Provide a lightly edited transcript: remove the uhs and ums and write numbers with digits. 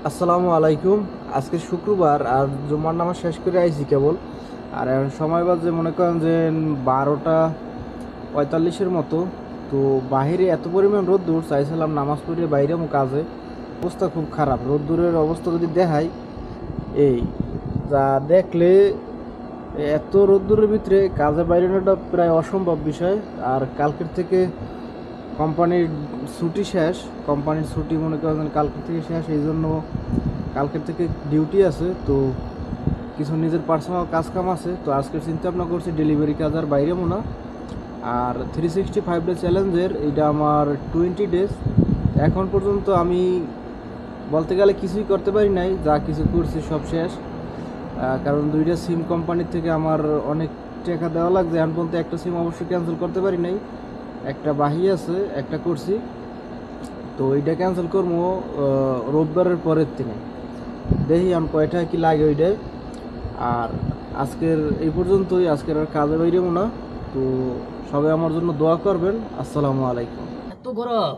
আসসালামু আলাইকুম। আজকে শুক্রবার আর জুম্মার নামাজ শেষ করে আইছি কেবল। আর এখন সময় বাজে মনে করেন যে 12টা 45-এর মতো। তো বাহিরে এত পরিমাণ রোদ্দুর, চাইছিলাম নামাজ পড়ে বাইরে কাজে। অবস্থা খুব খারাপ, রোদ্দুরের অবস্থা যদি দেখাই এই যা দেখলে এত রোদ্দুরের ভিতরে কাজে বাইরেটা প্রায় অসম্ভব বিষয়। আর কালকের থেকে কোম্পানির ছুটি শেষ, কোম্পানির ছুটি মনে করেন কালকের থেকে শেষ, এই জন্য কালকের থেকে ডিউটি আছে। তো কিছু নিজের পার্সোনাল কাজ কাম আছে, তো আজকে চিন্তা ভাবনা করছি ডেলিভারি কাজ আর বাইরে না। আর 365 ডে চ্যালেঞ্জের এইটা আমার 20 ডেজ। এখন পর্যন্ত আমি বলতে গেলে কিছুই করতে পারি নাই, যা কিছু করছি সব শেষ। কারণ দুইটা সিম কোম্পানির থেকে আমার অনেক টাকা দেওয়া লাগছে, এখন পর্যন্ত একটা সিম অবশ্যই ক্যান্সেল করতে পারি নাই। একটা বাহি আছে, একটা করছি। তো এইটা ক্যান্সেল করবো রোববারের পরের থেকে। দেখি আমি কয়টা কি লাগে ওইটাই। আর আজকের এই পর্যন্তই, আজকের আর কাজে বাইরেও না। তো সবাই আমার জন্য দোয়া করবেন। আসসালামু আলাইকুম। এত গরম।